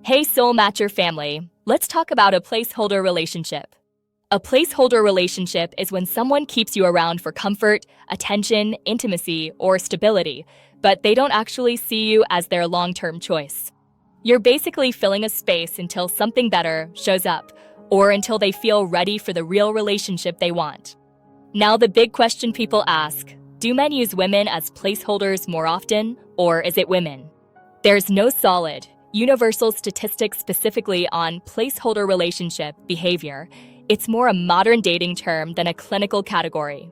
Hey Soulmatcher family, let's talk about a placeholder relationship. A placeholder relationship is when someone keeps you around for comfort, attention, intimacy, or stability, but they don't actually see you as their long-term choice. You're basically filling a space until something better shows up, or until they feel ready for the real relationship they want. Now the big question people ask, do men use women as placeholders more often, or is it women? There's no solid, universal statistics specifically on placeholder relationship behavior. It's more a modern dating term than a clinical category.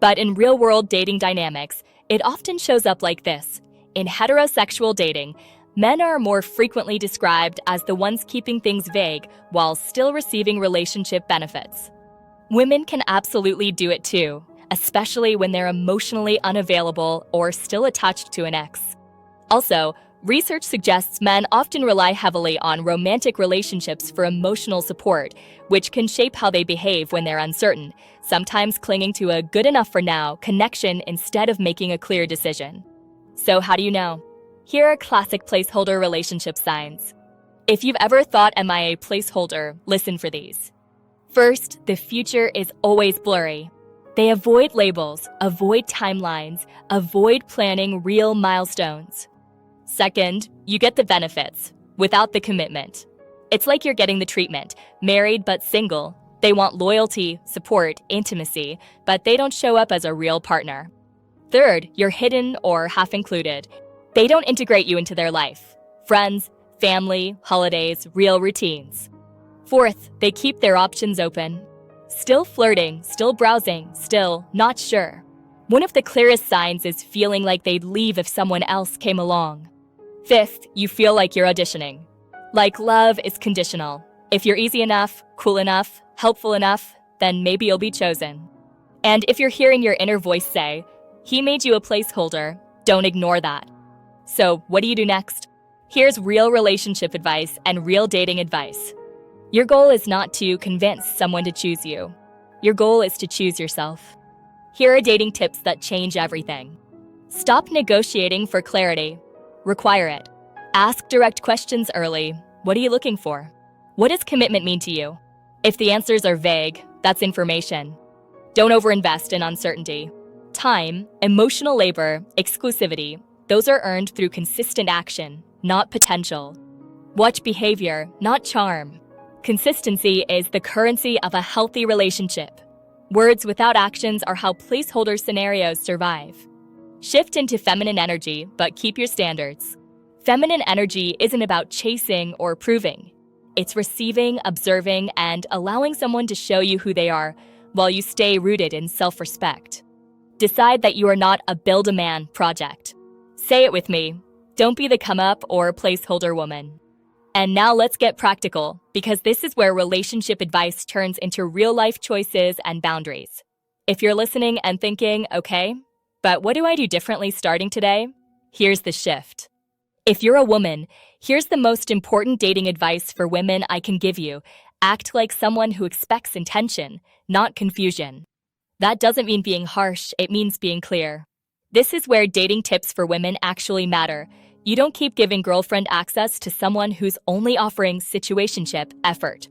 But in real-world dating dynamics, it often shows up like this. In heterosexual dating, men are more frequently described as the ones keeping things vague while still receiving relationship benefits. Women can absolutely do it too, especially when they're emotionally unavailable or still attached to an ex. Also, research suggests men often rely heavily on romantic relationships for emotional support, which can shape how they behave when they're uncertain, sometimes clinging to a good enough for now connection instead of making a clear decision. So how do you know? Here are classic placeholder relationship signs. If you've ever thought, am I a placeholder? Listen for these. First, the future is always blurry. They avoid labels, avoid timelines, avoid planning real milestones. Second, you get the benefits, without the commitment. It's like you're getting the treatment, married but single. They want loyalty, support, intimacy, but they don't show up as a real partner. Third, you're hidden or half included. They don't integrate you into their life. Friends, family, holidays, real routines. Fourth, they keep their options open. Still flirting, still browsing, still not sure. One of the clearest signs is feeling like they'd leave if someone else came along. Fifth, you feel like you're auditioning. Like love is conditional. If you're easy enough, cool enough, helpful enough, then maybe you'll be chosen. And if you're hearing your inner voice say, he made you a placeholder, don't ignore that. So what do you do next? Here's real relationship advice and real dating advice. Your goal is not to convince someone to choose you. Your goal is to choose yourself. Here are dating tips that change everything. Stop negotiating for clarity. Require it. Ask direct questions early. What are you looking for? What does commitment mean to you? If the answers are vague, that's information. Don't overinvest in uncertainty. Time, emotional labor, exclusivity, those are earned through consistent action, not potential. Watch behavior, not charm. Consistency is the currency of a healthy relationship. Words without actions are how placeholder scenarios survive. Shift into feminine energy, but keep your standards. Feminine energy isn't about chasing or proving. It's receiving, observing, and allowing someone to show you who they are while you stay rooted in self-respect. Decide that you are not a build-a-man project. Say it with me. Don't be the come-up or placeholder woman. And now let's get practical, because this is where relationship advice turns into real-life choices and boundaries. If you're listening and thinking, okay, but what do I do differently starting today? Here's the shift. If you're a woman, here's the most important dating advice for women I can give you. Act like someone who expects intention, not confusion. That doesn't mean being harsh, it means being clear. This is where dating tips for women actually matter. You don't keep giving girlfriend access to someone who's only offering situationship effort.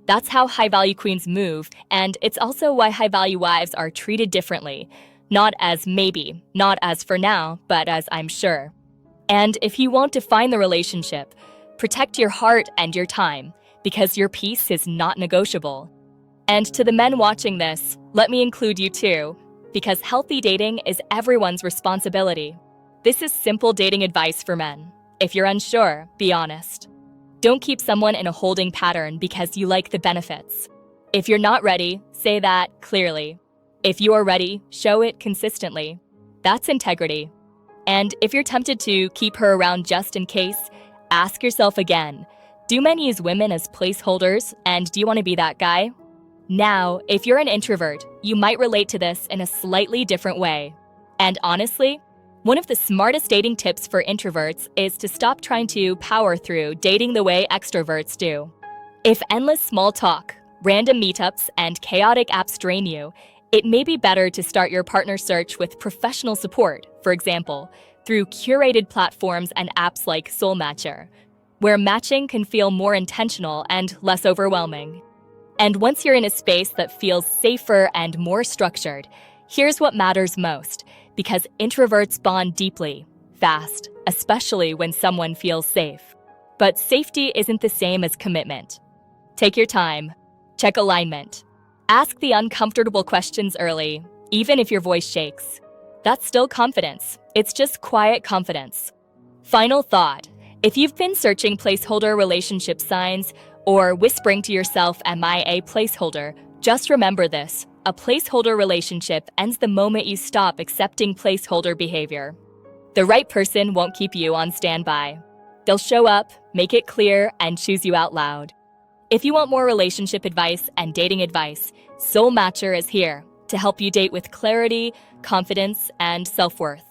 That's how high-value queens move, and it's also why high-value wives are treated differently. Not as maybe, not as for now, but as I'm sure. And if you won't define the relationship, protect your heart and your time, because your peace is not negotiable. And to the men watching this, let me include you too, because healthy dating is everyone's responsibility. This is simple dating advice for men. If you're unsure, be honest. Don't keep someone in a holding pattern because you like the benefits. If you're not ready, say that clearly. If you are ready, show it consistently. That's integrity. And if you're tempted to keep her around just in case, ask yourself again, do men use women as placeholders, and do you want to be that guy? Now, if you're an introvert, you might relate to this in a slightly different way. And honestly, one of the smartest dating tips for introverts is to stop trying to power through dating the way extroverts do. If endless small talk, random meetups, and chaotic apps drain you, it may be better to start your partner search with professional support, for example, through curated platforms and apps like Soulmatcher. where matching can feel more intentional and less overwhelming. And once you're in a space that feels safer and more structured, here's what matters most, because introverts bond deeply, fast, especially when someone feels safe. But safety isn't the same as commitment. Take your time. Check alignment. Ask the uncomfortable questions early, even if your voice shakes. That's still confidence. It's just quiet confidence. Final thought. If you've been searching placeholder relationship signs or whispering to yourself, "Am I a placeholder?" just remember this. A placeholder relationship ends the moment you stop accepting placeholder behavior. The right person won't keep you on standby. They'll show up, make it clear, and choose you out loud. If you want more relationship advice and dating advice, Soulmatcher is here to help you date with clarity, confidence, and self-worth.